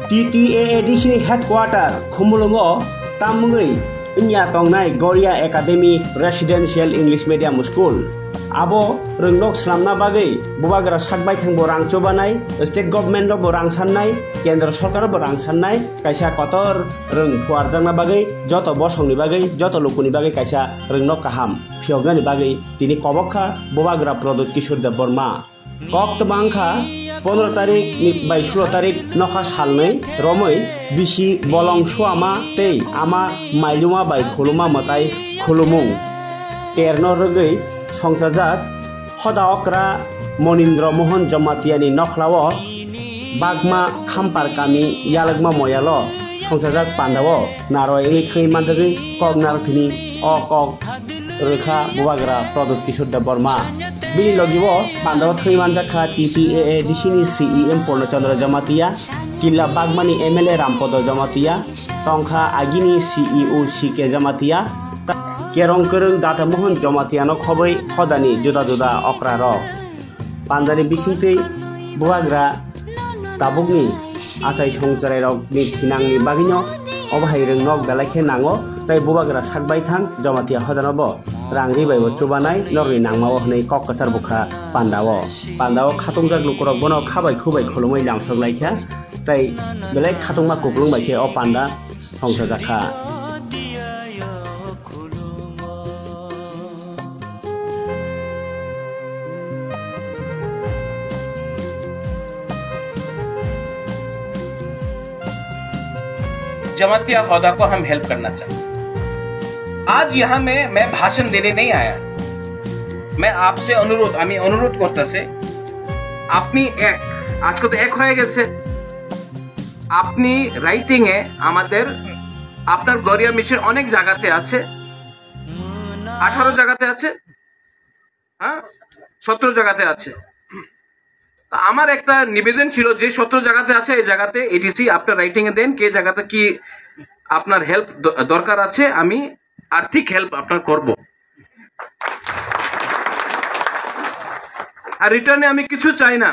TTAADC headquarter Khumulungo Tamungui Inya Tongnai Goria Academy Residential English Medium School Abo Rungnok Slamna Bagai Bubagra Sakbai Thang Borang Chobanai State Government of Borang Sanai Kendra Sarkar Borang Sanai Kaisa Kotor Rung Huarjangna Bagai Joto Bosongni Bagai Joto Lukuni Bagai Kaisa Rungnok Kaham Fiogani Bagai Tini Kobokha Bubagra Product Kishore Dev Burma Kok Tabangkha 15 তারিখ by 16 তারিখ নখা সালनै রमै BC বলং সুয়ামা tei ama mailuma bai khuluma matai khulumung terno rogei songchajak hoda okra monindra mohan jamatiani nokhlawo bagma khampar kami yalagma moyalo songchajak pandawo naroi ei thei manjagi kognar thini o kok rekha bubagra Product Kishore Dev Burma Bini logiwo pandaw thei manjakha TTAADC ni CEM Purnachandra Jamatia Killa Bagmani MLA Rampodo Jamatia Tongkha Agini CEO CK Jamatia Kerong Kereng Data Mohan Jamatia no khobai hodani juda juda okra ro Pandani bisingtei buagra tabukni achai songcharai rok ni thinangni bagino obhai reng nok dalakhe nango tai bubagra sakbai thang Jamatia hodanobo Rangi bai chubanai norni nangmao hnei kok kasar bukha pandao khatungjak lukurok bono khabai khubai khulumai lamsok laikha tai belai khatungma kuklung bai khe o panda songsajakha Jamatia होदा को हम help करना चाहते हैं आज यहाँ मैं भाषण देने नहीं आया मैं आपसे अनुरोध करता से अपनी एक आज को तो एक हो गए अपनी राइटिंग है আমাদের আপনার গরিয়া মিশন অনেক জায়গাতে আছে 18 জায়গাতে আছে হ্যাঁ 17 জায়গাতে আছে তো আমার একটা নিবেদন ছিল যে 17 জায়গাতে আছে এই জায়গাতে এডিসি আপনার রাইটিং এ দেন কে জায়গাতে কি আপনার হেল্প দরকার আছে আমি আর্থিক হেল্প আপনার করব আর রিটার্নে আমি কিছু চাই না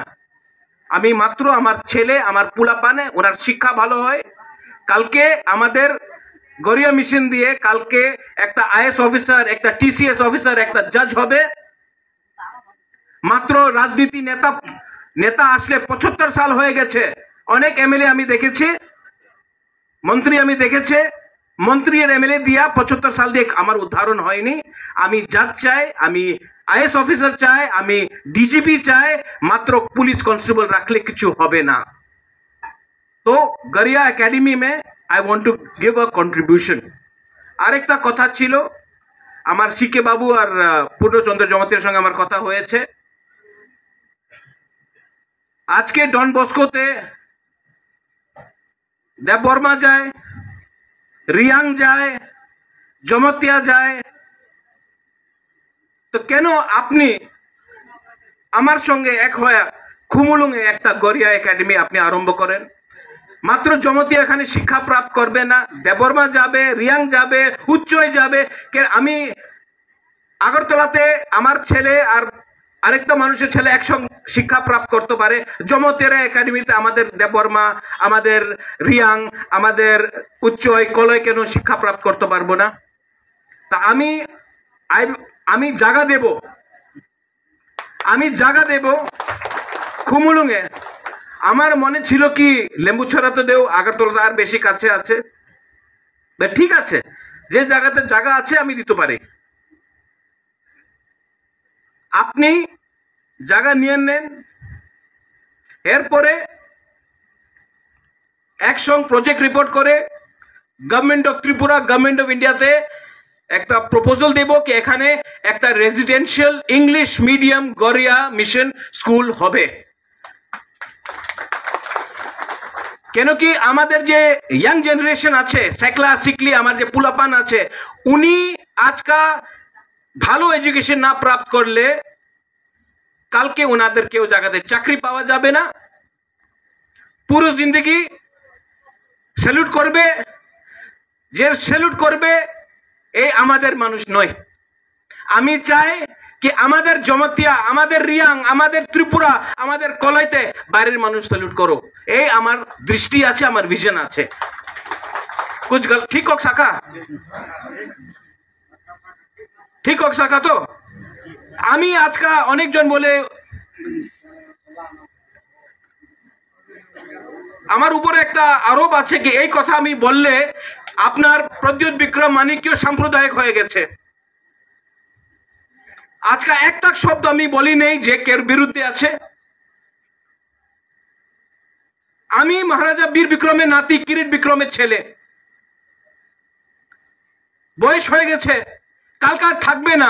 আমি মাত্র আমার ছেলে আমার পোলাপানে ওনার শিক্ষা ভালো হয় কালকে আমাদের গরিয়া মিশন দিয়ে কালকে একটা আইএস অফিসার একটা টিসিএস অফিসার একটা জাজ হবে মাত্র রাজনীতি নেতা আসলে 75 সাল হয়ে গেছে অনেক এমএলএ আমি দেখেছি মন্ত্রী আমি দেখেছি মন্ত্রী আর এমএলএ দিয়া 75 সাল দিয়ে আমার উদাহরণ হয়নি আমি জাজ চাই আমি আইএস অফিসার চাই আমি ডিজিপি চাই মাত্র পুলিশ কনস্টেবল রাখলে কিছু হবে না তো Garia academy may I want to give a contribution আরেকটা কথা ছিল আমার সিকে বাবু আর পূর্ণচন্দ্র জমাতিয়ার সঙ্গে আমার কথা হয়েছে আজকে ডন বস্কোতে দেব বর্মা যায় রিয়াং যায় জমাতিয়া যায় তো কেন আপনি আমার সঙ্গে এক হয়ে খুমুলুঙে একটা গরিয়া একাডেমি আপনি আরম্ভ করেন মাত্র জমাতিয়া এখানে শিক্ষা প্রাপ্ত করবে না দেববর্মা যাবে রিয়াং যাবে উচ্চয় যাবে আমি আগরতলাতে আমার ছেলে আর আরেকটা মানুষের ছেলে একসঙ্গে শিক্ষা প্রাপ্ত করতে পারে জমাতিয়া একাডেমিতে আমাদের দেববর্মা আমাদের রিয়াং আমাদের উচ্চয় কলয় কেন শিক্ষা প্রাপ্ত করতে পারবো না তা আমি জায়গা দেব খুমুলুঙে আমার মনে ছিল কি লেম্বুছড়াতে দেও আগরতলা আর বেশি কাছে আছে ঠিক আছে যে জায়গাতে জায়গা আছে আমি দিতে পারি আপনি জায়গা নিয়ে নেন এরপরে অ্যাকশন প্রজেক্ট রিপোর্ট করে government of Tripura government of ইন্ডিয়াতে একটা প্রপোজাল দেব কি এখানে একটা residential English medium Garia mission school হবে কেন কি আমাদের যে ইয়াং জেনারেশন আছে সেকলা সিকলি আমার যে পুলাপান আছে উনি আজকা ভালো এডুকেশন না প্রাপ্ত করলে কালকে ওনাদের কেউ জায়গাতে চাকরি পাওয়া যাবে না পুরো জিন্দগি স্যালুট করবে যে স্যালুট করবে এই আমাদের মানুষ নয়। আমি চাই কি আমাদের জমতিয়া, আমাদের রিয়াং, আমাদের ত্রিপুরা, আমাদের কলাইতে বাইরের মানুষ স্যালুট করো। এই আমার দৃষ্টি আছে, আমার ভিশন আছে। कुछ ठीक हो सका, ঠিক হোক সাকা তো। আমি আজকা অনেকজন বলে আমার উপরে একটা আরোপ আছে কি এই কথা আমি বললে আপনার প্রদ্যুৎ বিক্রম মানিক্য সাম্প্রদায়িক হয়ে গেছে। আজকা একটা শব্দ আমি বলি নেই যে কের বিরুদ্ধে আছে। আমি মহারাজা বীর বিক্রমের নাতি, কিরিট বিক্রমের ছেলে। বয়স হয়ে গেছে, কালকার থাকবে না,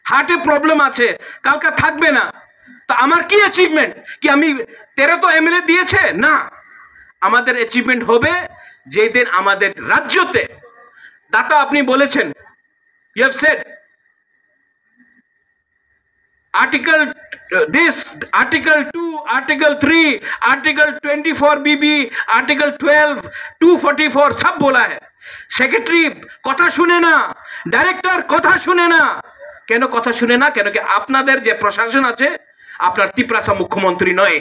হার্টে প্রবলেম আছে, কালকার থাকবে না। তা আমার কি অ্যাচিভমেন্ট কি আমি 13 তো এমএলএ দিয়েছে না, আমাদের অ্যাচিভমেন্ট হবে যেই দিন আমাদের রাজ্যতে দাতা আপনি বলেছেন, you have said article this, article 2, article 3, article 24 बीबी, आर्टिकल 12, 244 सब बोला है। सेक्रेटरी कथा शुने ना, डायरेक्टर कथा शुने ना। केन कथा शुने ना? केन कि आपनादेर जे प्रशासन आछे आपनार तिप्रासा मुख्यमंत्री नय।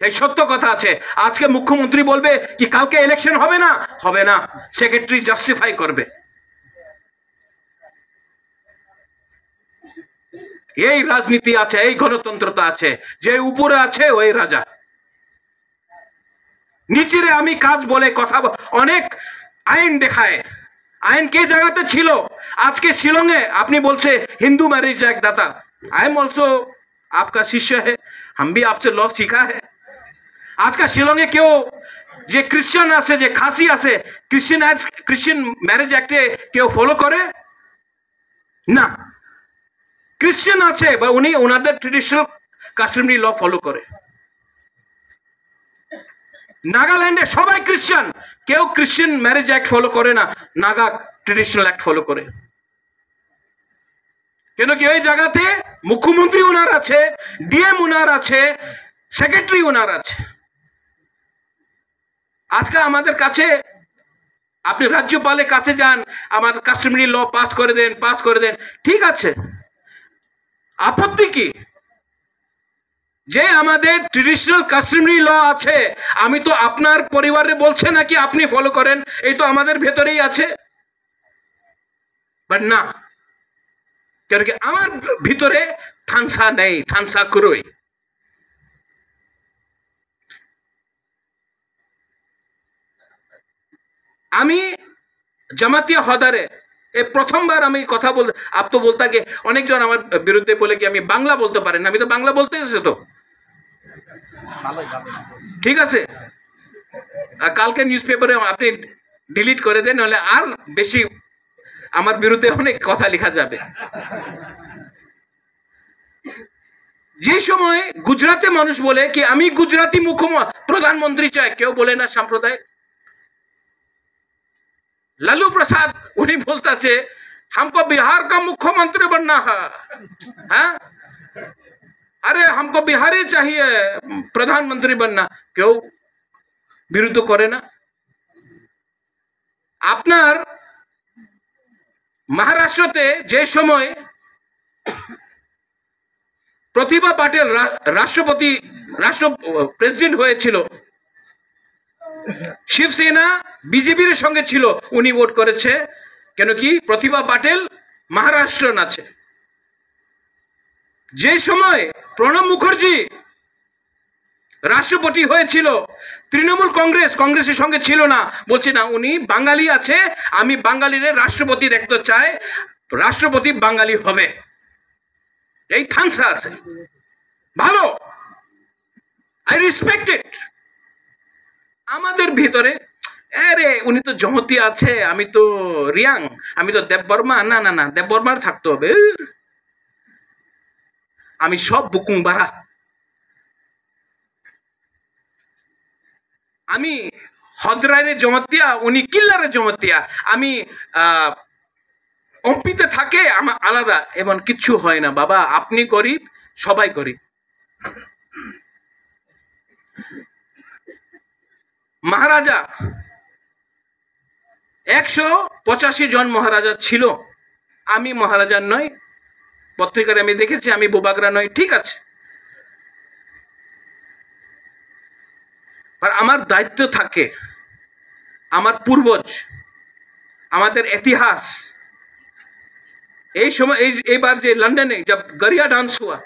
এই সত্য কথা আছে। আজকে মুখ্যমন্ত্রী বলবে কি কালকে ইলেকশন হবে না, হবে না, সেক্রেটারি জাস্টিফাই করবে। এই রাজনীতি আছে, এই গণতন্ত্রতা আছে, যে উপরে আছে ওই রাজা। নিচেরে আমি কাজ বলে কথা অনেক আইন দেখায়। আইন কে জায়গাতে ছিল? আজকে শিলংয়ে আপনি বলছে হিন্দু ম্যারেজ एक्ट दाता, आई एम ऑल्सो आपका शिष्य है, हम भी आपसे लॉ सीखा है। আজকে শিলংয়ে কেউ যে খ্রিস্টান আছে, যে খাসি আছে, ক্রিশ্চিয়ান ম্যারেজ एक्टे কেউ ফলো করে না। ক্রিশ্চিয়ান আছে বা উনি ওনাদের ট্রেডিশনাল কাস্টমারি ল ফলো করে। নাগাল্যান্ডে সবাই ক্রিশ্চিয়ান, কেউ ক্রিশ্চিয়ান ম্যারেজ एक्ट ফলো করে না, নাগা ট্রেডিশনাল एक्ट ফলো করে। কেন কি ওই জায়গাতে মুখ্যমন্ত্রী ওনার আছে, ডিএম ওনার আছে, সেক্রেটারি ওনার আছে। আজকে আমাদের কাছে আপনি রাজ্যপালের কাছে যান, আমার কাস্টমারি ল পাস করে দেন, পাস করে দেন, ঠিক আছে, আপত্তি কি? যে আমাদের ট্রেডিশনাল কাস্টমারি ল আছে, আমি তো আপনার পরিবারে বলছে নাকি আপনি ফলো করেন, এই তো আমাদের ভেতরেই আছে। বাট না, কারণ কি আমার ভিতরে থানসা নেই, থানসা করই। আমি জামাতিয়া হদারে এই প্রথমবার আমি কথা বল, আপ তো বলতা কি অনেকজন আমার বিরুদ্ধে বলে কি আমি বাংলা বলতে পারেন না, আমি তো বাংলা বলতে এসে তো ঠিক আছে। কালকে নিউজ পেপারে আপনি ডিলিট করে দেন, নাহলে আর বেশি আমার বিরুদ্ধে অনেক কথা লেখা যাবে। যে সময় গুজরাটে মানুষ বলে কি আমি গুজরাটি প্রধানমন্ত্রী চাই, কেউ বলে না সাম্প্রদায়িক। लालू प्रसाद उन्हीं बोलता से हमको बिहार का मुख्यमंत्री बनना है, हाँ? अरे हमको बिहारी चाहिए प्रधानमंत्री बनना, क्यों विरुद्ध करे ना? আপনার মহারাষ্ট্রতে যে সময় প্রতিভা পাটিল রাষ্ট্র প্রেসিডেন্ট হয়েছিল, শিবসেনা বিজেপির সঙ্গে ছিল, উনি ভোট করেছে। কেন কি প্রতিভা পাটিল মহারাষ্ট্র আছে। যে সময় প্রণব মুখার্জি রাষ্ট্রপতি হয়েছিল, তৃণমূল কংগ্রেসের সঙ্গে ছিল না, বলছে না উনি বাঙালি আছে, আমি বাঙালির রাষ্ট্রপতি দেখতে চাই, রাষ্ট্রপতি বাঙালি হবে। এই থানসা আছে, ভালো, আই রেসপেক্ট ইট। আমাদের ভিতরে আরে উনি তো জমতি আছে, আমি তো রিয়াং, আমি তো দেববর্মা, না না না, দেববর্মার থাকতে হবে, আমি সব বুকুং বাড়া। আমি হদরাইরে জমতিয়া, উনি কিল্লারে জমতিয়া, আমি অম্পিতে থাকে, আমার আলাদা, এমন কিচ্ছু হয় না বাবা। আপনি গরিব, সবাই গরিব। মহারাজা 185 জন মহারাজা ছিল। আমি মহারাজা নই, পত্রিকায় আমি দেখেছি আমি বোবাগরা নই, ঠিক আছে। আর আমার দায়িত্ব থাকে, আমার পূর্বজ, আমাদের इतिहास। এই সময় এই बार जो लंदन में जब गरिया डांस हुआ,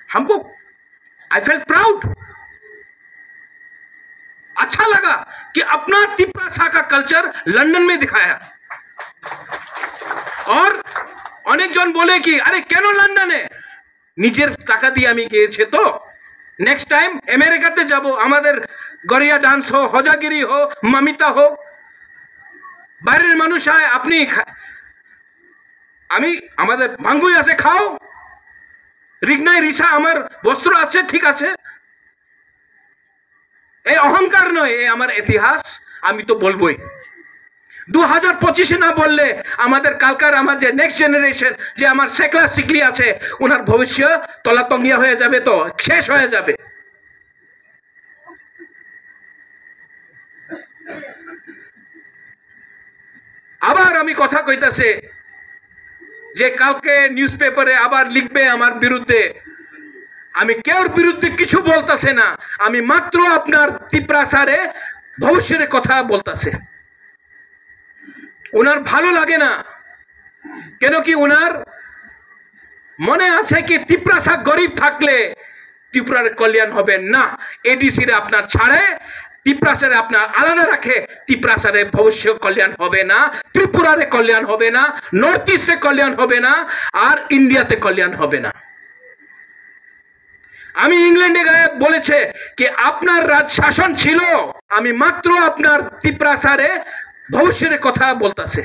हमको आई फेल्ट प्राउड, अच्छा लगा कि अपना तिप्रासा का कल्चर लंदन में दिखाया। और अनेक जन बोले कि अरे केन लंदने, निजेर टाका दिए आमी गिয়েছি तो नेक्स्ट टाइम अमेरिकाते जाबो, आमादेर गरिया डांस हो, हजागिरी हो, मामिता हो, বাইরের মানুষ আয়, আপনি আমি আমাদের ভাঙ্গুই আছে, খাও, রিগনাই রিসা আমার বস্ত্র আছে, ঠিক আছে। এই অহংকার নয়, এই আমার ইতিহাস, আমি তো বলবোই। 2025 না বললে আমাদের কালকার আমার যে নেক্সট জেনারেশন, যে আমার সেকলা সিকলি আছে, ওনার ভবিষ্যৎ তলাতঙ্গিয়া হয়ে যাবে, তো শেষ হয়ে যাবে। আবার আমি কথা কইতাছে যে কালকে নিউজ পেপারে আবার লিখবে আমার বিরুদ্ধে। আমি কেউর বিরুদ্ধে কিছু বলতাছে না, আমি মাত্র আপনার তিপ্রাসারে ভবিষ্যতের কথা বলতাছে। ওনার ভালো লাগে না, কেন কি ওনার মনে আছে কি তিপ্রাসা গরিব থাকলে ত্রিপুরার কল্যাণ হবে না। এডিসিরে আপনার ছাড়ে, তিপ্রাসারে আপনার আলাদা রাখে, তিপ্রাসারে ভবিষ্যৎ কল্যাণ হবে না, ত্রিপুরারে কল্যাণ হবে না, নর্থ ইস্টে কল্যাণ হবে না, আর ইন্ডিয়াতে কল্যাণ হবে না। আমি ইংল্যান্ডে গিয়ে বলেছে কি আপনার রাজ শাসন ছিল, আমি মাত্র আপনার তিপ্রাসারে ভবিষ্যতের কথা বলতাছে।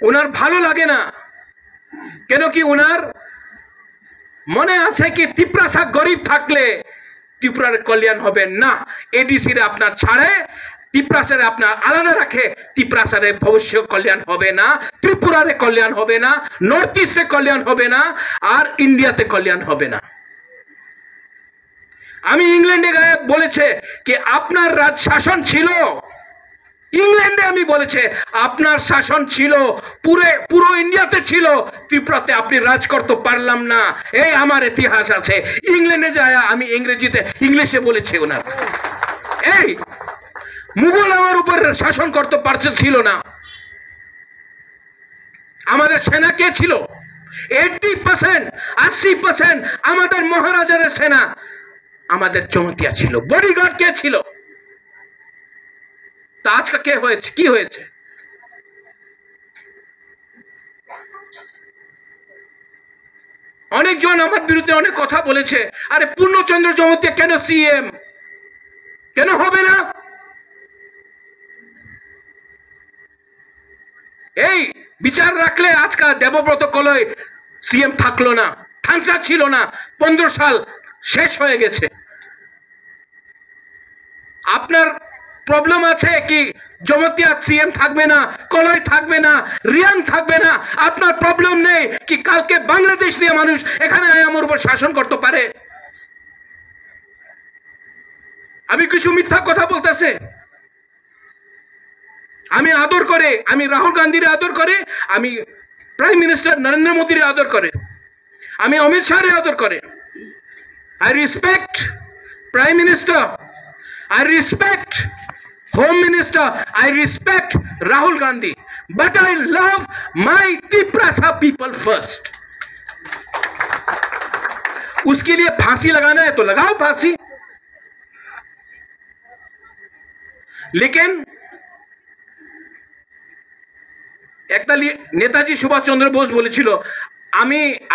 ওনার ভালো লাগে না, কেন কি ওনার মনে আছে কি তিপ্রাসা গরিব থাকলে ত্রিপুরার কল্যাণ হবে না। এডিসিরে আপনার ছাড়ে, তিপ্রাসারে আপনার আলাদা রাখে, তিপ্রাসারে ভবিষ্যৎ কল্যাণ হবে না, ত্রিপুরারে কল্যাণ হবে না, নর্থ ইস্টে কল্যাণ হবে না, আর ইন্ডিয়াতে কল্যাণ হবে না। আমি ইংল্যান্ডে গিয়ে বলেছে কি আপনার রাজ শাসন ছিল, ইংল্যান্ডে আমি বলেছে আপনার শাসন ছিল, পুরো ইন্ডিয়াতে ছিল, ত্রিপুরাতে আপনি রাজ করতে পারলাম না। এই আমার ইতিহাস আছে। ইংল্যান্ডে যায় আমি ইংরেজিতে ইংলিশে বলেছি ওনার, এই মুঘল আমার উপর শাসন করতে পারছিল না। আমাদের সেনা কে ছিল? 80%, 80% আমাদের মহারাজার সেনা আমাদের জমতিয়া ছিল। বডিগার্ড কে ছিল? তা আজকে কে হয়েছে, কি হয়েছে? অনেকজন আমার বিরুদ্ধে অনেক কথা বলেছে, আরে পূর্ণচন্দ্র জমতিয়া কেন সিএম, কেন হবে না? এই বিচার রাখলে আজকে দেবব্রত কলয় সিএম থাকলো না, থানসা ছিল না, 15 সাল শেষ হয়ে গেছে। আপনার প্রবলেম আছে কি জমতিয়া সিএম থাকবে না, কলয় থাকবে না, রিয়াং থাকবে না? আপনার প্রবলেম নেই কি কালকে বাংলাদেশ দিয়ে মানুষ এখানে আমার উপর শাসন করতে পারে? আমি কিছু মিথ্যা কথা বলতেছে। আমি আদর করে, আমি রাহুল গান্ধীর আদর করে, আমি প্রাইম মিনিস্টার নরেন্দ্র মোদীর আদর করে, আমি অমিত শাহের আদর করে। I respect prime minister, I respect Home Minister, I respect Rahul Gandhi, but I love my Tiprasa people first. उसके लिए फांसी लगाना है तो लगाओ फांसी, लेकिन একটা নেতাজি সুভাষচন্দ্র বোস বলেছিল,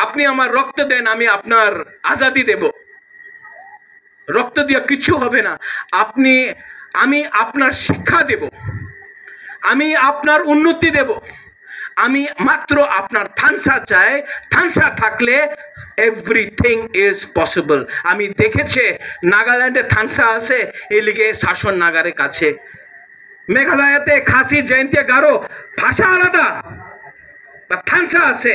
আপনি আমার রক্ত দেন, আমি আপনার আজাদি দেব। রক্ত দিয়ে কিছু হবে না, আমি আপনার শিক্ষা দেব, আমি আপনার উন্নতি দেব, আমি মাত্র আপনার থানসা চাই। থানসা থাকলে এভরিথিং ইজ পসিবল। আমি দেখেছে নাগাল্যান্ডে থানসা আছে, এই লিগে শাসন নাগারের কাছে। মেঘালয়তে খাসি, জয়ন্তিয়া, গারো ভাষা আলাদা, থানসা আছে,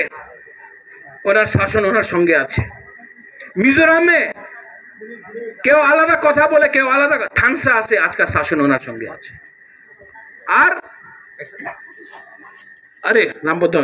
ওনার শাসন ওনার সঙ্গে আছে। মিজোরামে কেউ আলাদা কথা বলে, কেউ আলাদা থাংসা আছে, আজকাল শাসন ওনার সঙ্গে আছে। আর আরে রামবদ্ধ